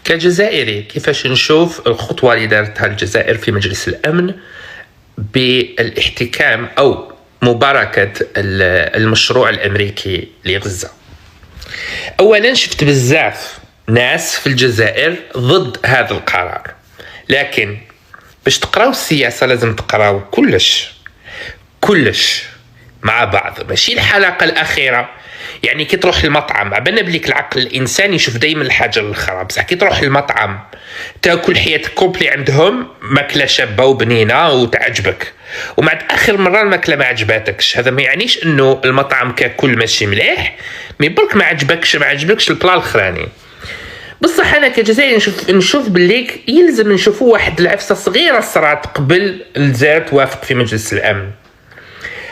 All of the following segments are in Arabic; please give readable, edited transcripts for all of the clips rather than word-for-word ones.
كجزائري كيفاش نشوف الخطوة اللي دارتها الجزائر في مجلس الأمن بالاحتكام أو مباركة المشروع الأمريكي لغزة؟ أولا شفت بزاف ناس في الجزائر ضد هذا القرار، لكن باش تقراو السياسة لازم تقراو كلش مع بعض، ماشي الحلقة الأخيرة. يعني كي تروح المطعم عبالنا بليك العقل الإنساني يشوف دايما الحاجة الأخرى، بصح كي تروح المطعم تاكل حياتك كومبلي عندهم ماكلة شابة وبنينة وتعجبك، ومع آخر مرة الماكلة ما عجباتكش، هذا ما يعنيش إنه المطعم ككل ماشي مليح، مي برك ما عجبكش البلا الأخراني. بصح أنا كجزائري نشوف بليك يلزم نشوفوا واحد العفسة صغيرة صرات قبل الجزائر توافق في مجلس الأمن.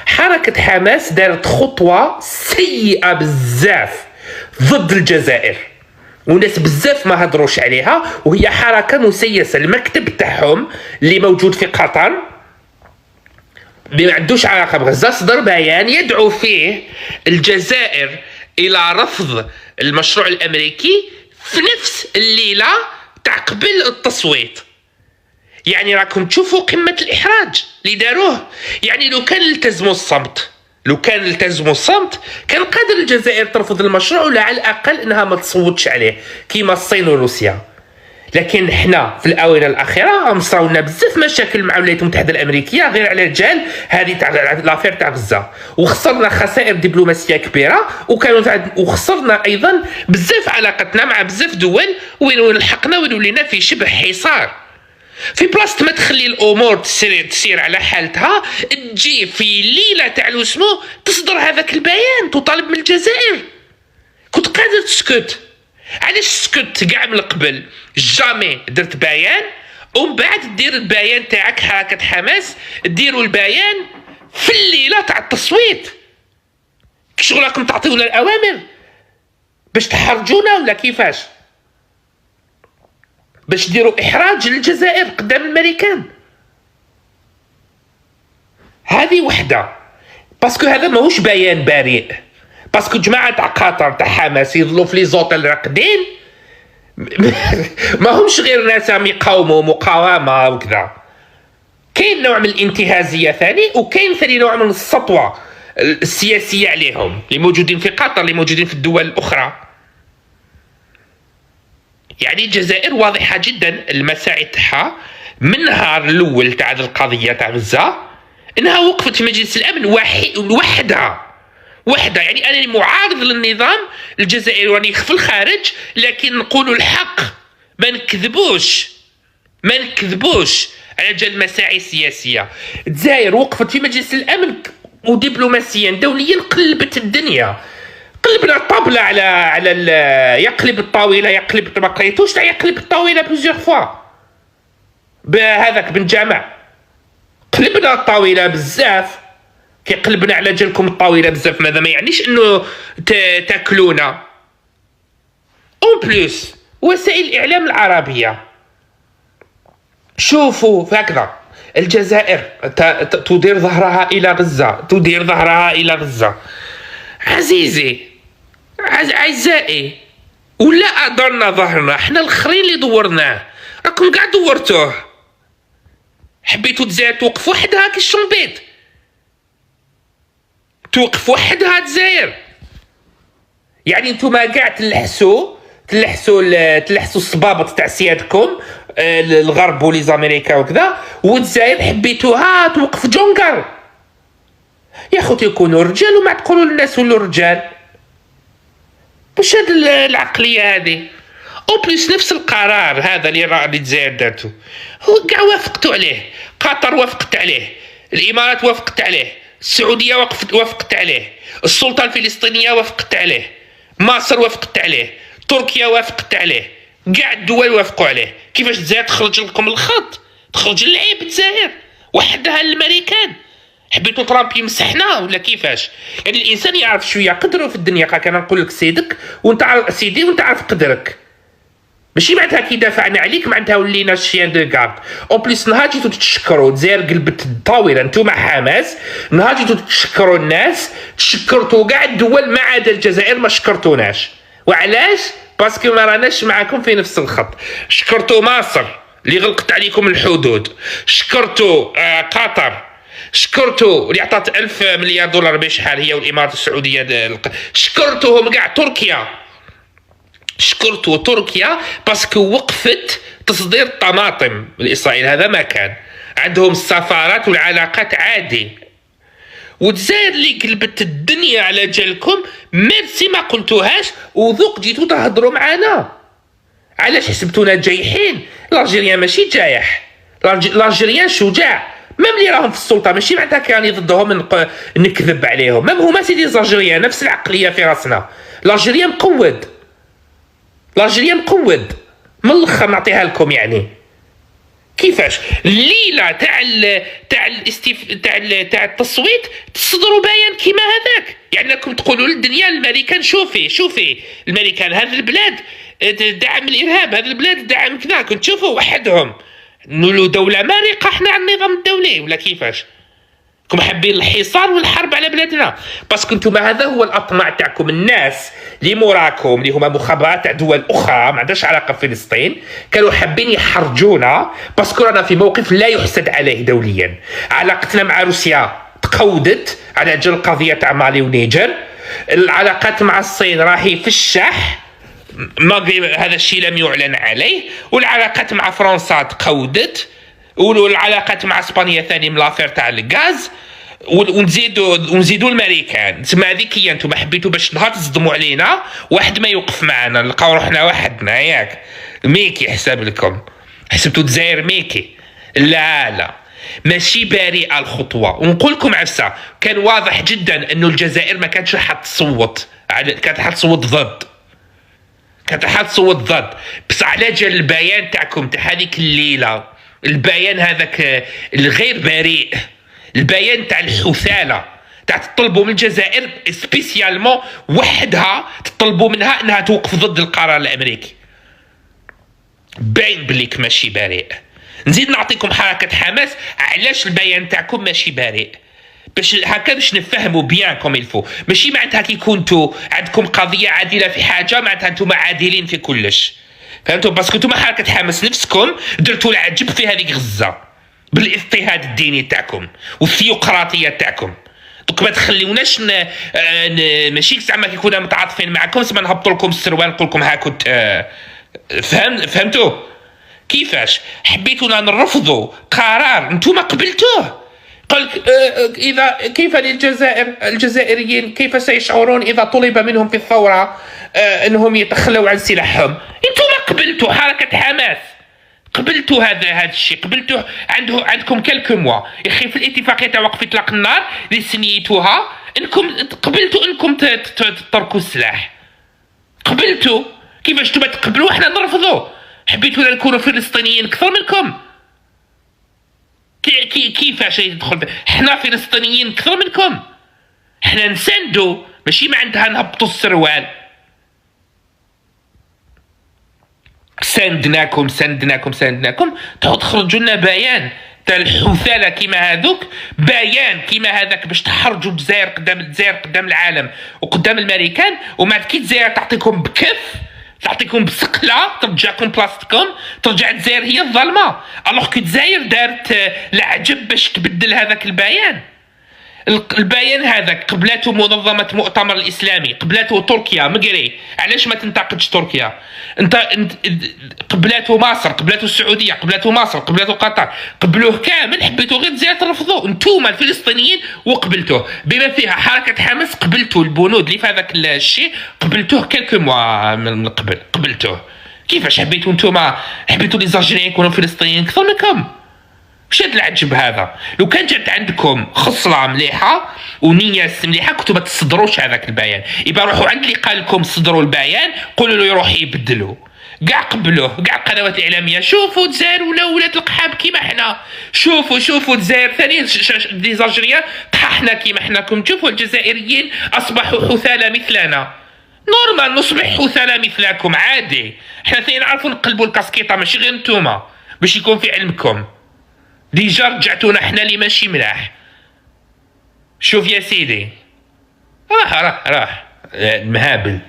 حركة حماس دارت خطوة سيئة بزاف ضد الجزائر، وناس بزاف ما هدروش عليها، وهي حركة مسيسة. المكتب تاعهم اللي موجود في قطر ما عندوش علاقة بغزة، صدر بيان يدعو فيه الجزائر إلى رفض المشروع الأمريكي في نفس الليلة تاع قبل التصويت. يعني راكم تشوفوا قمة الإحراج اللي داروه. يعني لو كان التزموا الصمت كان قادر الجزائر ترفض المشروع، ولا على الأقل إنها ما تصوتش عليه كيما الصين وروسيا. لكن حنا في الآونة الأخيرة مصراونا بزاف مشاكل مع الولايات المتحدة الأمريكية غير على الجال هذه تاع لافير تاع غزة، وخسرنا خسائر دبلوماسية كبيرة، وخسرنا أيضا بزاف علاقتنا مع بزاف دول وين لحقنا ولينا في شبه حصار. في بلاصة ما تخلي الامور تسير على حالتها، تجي في ليله تاع الوسمو تصدر هذاك البيان تطالب من الجزائر. كنت قادر تسكت، علاش سكت كاع من قبل؟ جامي درت بيان، ومن بعد دير البيان تاعك حركة حماس، ديروا البيان في الليله تاع التصويت. شغلكم تعطيونا الاوامر باش تحرجونا ولا كيفاش؟ باش ديروا إحراج للجزائر قدام الأمريكان؟ هذه وحدة. باسكو هذا ماهوش بيان بريء، باسكو جماعة تاع قطر تاع حماس يظلوا في لي زوطيل راقدين ما همش غير ناس يقاوموا مقاومة وكذا، كاين نوع من الانتهازية ثاني، وكاين ثاني نوع من السطوة السياسية عليهم اللي موجودين في قطر اللي موجودين في الدول الأخرى. يعني الجزائر واضحة جدا المساعي تاعها من النهار الأول تاع القضية تاع غزة، إنها وقفت في مجلس الأمن وحدها. يعني أنا معارض للنظام الجزائري راني في الخارج، لكن نقولوا الحق، ما نكذبوش على جال المساعي السياسية. الجزائر وقفت في مجلس الأمن ودبلوماسيا دوليا قلبت الدنيا، قلبنا الطابلة على يقلب الطاولة، ما قريتوش تاع يقلب الطاولة بليزيور فوا بهذاك بن جامع. قلبنا الطاولة بزاف، كي قلبنا على جالكم الطاولة بزاف ماذا ما يعنيش انه تاكلونا. اون بلوس وسائل الاعلام العربية شوفوا هكذا الجزائر تدير ظهرها الى غزة. عزائي ولا أدرنا ظهرنا، احنا الخرين اللي دورناه، راكم قاعد دورتوه. حبيتوا الجزائر توقف وحدها كي الشنبيط، توقف وحدها الجزائر. يعني انتوما قاع تلحسوا الصبابط تاع سيادكم الغرب وليزامريكا وكذا، والجزائر حبيتوها توقف جونكر. يا خوتي يكونوا رجال وما تقولوا للناس ولوا رجال. باش هاد العقليه هذه او بليس نفس القرار هذا اللي الجزائر دارته هو كاع وافقتوا عليه. قطر وافقت عليه، الامارات وافقت عليه، السعوديه وافقت عليه، السلطه الفلسطينيه وافقت عليه، مصر وافقت عليه، تركيا وافقت عليه، كاع الدول وافقوا عليه. كيفاش الجزائر تخرج لكم الخط، تخرج اللعيب الجزائر وحدها الامريكان؟ حبيتوا ترامب يمسحنا ولا كيفاش؟ يعني الانسان يعرف شويه قدره في الدنيا. كان نقول لك سيدك وانت عارف سيدي وانت عارف قدرك، ماشي معناتها كي دافعنا عليك معناتها ولينا شيان دو كارد. اون بليس نهار جيتو تتشكروا الجزائر قلبت الطاوله نتوما حماس، نهار جيتو تشكروا الناس تشكرتوا كاع الدول ما عدا الجزائر ما شكرتوناش. وعلاش؟ باسكو ما راناش معاكم في نفس الخط. شكرتوا مصر اللي غلقت عليكم الحدود، شكرتوا قطر، شكرتوا اللي عطات 1000 مليار دولار بشحال هي والامارات السعوديه، شكرتوهم كاع تركيا، شكرتوا تركيا باسكو وقفت تصدير الطماطم لاسرائيل. هذا ما كان عندهم السفارات والعلاقات عادي. والجزائر اللي قلبت الدنيا على جالكم ميرسي ما قلتوهاش، وذوق جيتو تهضروا معانا. علاش حسبتونا جايحين؟ الالجيريان ماشي جايح، الالجيريان شجاع. ميم اللي راهم في السلطه ماشي معناتها كاني ضدهم نكذب عليهم، ميم هما سيدي الالجيريان نفس العقليه في راسنا. الالجيريان مقود، الالجيريان مقود من الاخر نعطيها لكم. يعني كيفاش الليله تاع التصويت تصدروا بيان كيما هذاك؟ يعني انكم تقولوا للدنيا الامريكان شوفي الامريكان هذه البلاد دعم الارهاب، هذه البلاد دعم كذا، كنت تشوفوا وحدهم نولوا دوله مارقه احنا على النظام الدولي ولا كيفاش؟ كم حابين الحصار والحرب على بلادنا باسكو انتم هذا هو الاطماع تاعكم. الناس اللي موراكم اللي هما مخابرات تاع دول اخرى ما عندهاش علاقه بفلسطين كانوا حابين يحرجونا باسكو رانا في موقف لا يحسد عليه دوليا. علاقتنا مع روسيا تقودت على اجل القضيه تاع مالي ونيجر، العلاقات مع الصين راهي في الشح، هذا الشيء لم يعلن عليه، والعلاقات مع فرنسا تقودت، والعلاقات مع اسبانيا ثاني من لافير تاع الغاز، ونزيدوا الامريكان. تسمى هذيك هي انتم حبيتوا باش نهار تصدموا علينا واحد ما يوقف معنا، نلقاو روحنا وحدنا ياك. ميكي حساب لكم، حسبتوا الجزائر ميكي. لا ماشي بريئه الخطوه، ونقول لكم عفسه كان واضح جدا انه الجزائر ما كانتش حتصوت، كانت حتصوت ضد، كانت حتصوت ضد. بس على جال البيان تاعكم تاع هذيك الليله، البيان هذاك الغير بريء، البيان تاع الحثاله تاع تطلبوا من الجزائر سبيسيالمون وحدها، تطلبوا منها انها توقف ضد القرار الامريكي، باين بليك ماشي بريء. نزيد نعطيكم حركه حماس علاش البيان تاعكم ماشي بريء، باش هكا باش نفهموا بيان كوم الفو. ماشي معناتها كي كنتوا عندكم قضيه عادله في حاجه معناتها انتم عادلين في كلش، فهمتوا؟ باسكو نتوما حركه حماس نفسكم درتوا العجب في هذيك غزه بالاضطهاد الديني تاعكم والثيوقراطيه تاعكم. دوك ما تخليوناش ماشي زعما كي كنا متعاطفين معكم زعما نهبطوا لكم السروال نقول لكم ها كنت فهمتوا كيفاش حبيتونا نرفضوا قرار نتوما قبلتوه؟ قال اذا كيف للجزائر الجزائريين كيف سيشعرون اذا طلب منهم في الثوره انهم يتخلوا عن سلاحهم؟ انتم قبلتوا حركه حماس، قبلتوا هذا الشيء، قبلتوا عندكم كلكو موا يا اخي في الاتفاقيه تاع وقف اطلاق النار اللي سنيتوها، انكم قبلتوا انكم تتركوا السلاح، قبلتوا. كيفاش انتم تقبلوا احنا نرفضوا؟ حبيتونا نكونوا فلسطينيين اكثر منكم؟ كيفاش يدخل احنا فلسطينيين اكثر منكم؟ احنا نساندوا ماشي ما عندها نهبطوا السروال. ساندناكم تخرجوا لنا بيان تاع الحثاله كيما هذوك، بيان كيما هذاك باش تحرجوا الجزائر قدام العالم وقدام الامريكان، وما كي الجزائر تعطيكم بكف، تعطيكم بسقله، ترجعكم بلاصتكم، ترجع الجزائر هي الظلمه. الوغ كو الجزائر دارت العجب باش تبدل هذاك البيان. البيان هذاك قبلاته منظمه مؤتمر الاسلامي، قبلاته تركيا مقري، علاش ما تنتقدش تركيا؟ انت قبلاته مصر، قبلاته السعوديه، قبلاته مصر، قبلاته قطر، قبلوه كامل، حبيتوا غير الجزائر ترفضوه انتوما الفلسطينيين وقبلتوه، بما فيها حركه حماس قبلتوا البنود اللي في هذاك الشيء، قبلتوه كلكو موا من قبل، قبلتوه. كيفاش حبيتوا انتوما حبيتوا لي زالجيريين يكونوا فلسطينيين اكثر منكم؟ وش هاد العجب هذا؟ لو كان جات عندكم خصله مليحه ونيه مليحه كنتو ما تصدروش هذاك البيان. يبقى روحوا عند اللي قال لكم صدروا البيان قولوا له يروح يبدلوا، كاع قبلوه، كاع القنوات الاعلاميه. شوفوا الجزائر ولا ولاد القحاب كيما حنا، شوفوا الجزائر ثاني دي زالجيريان طححنا كيما حناكم، شوفوا الجزائريين اصبحوا حثالة مثلنا. نورمال نصبح حثالة مثلكم عادي، حنا ثاني نعرفوا نقلبوا الكاسكيطه ماشي غير نتوما، باش يكون في علمكم. ديجا رجعتونا حنا اللي ماشي ملاح. شوف يا سيدي راح المهابل.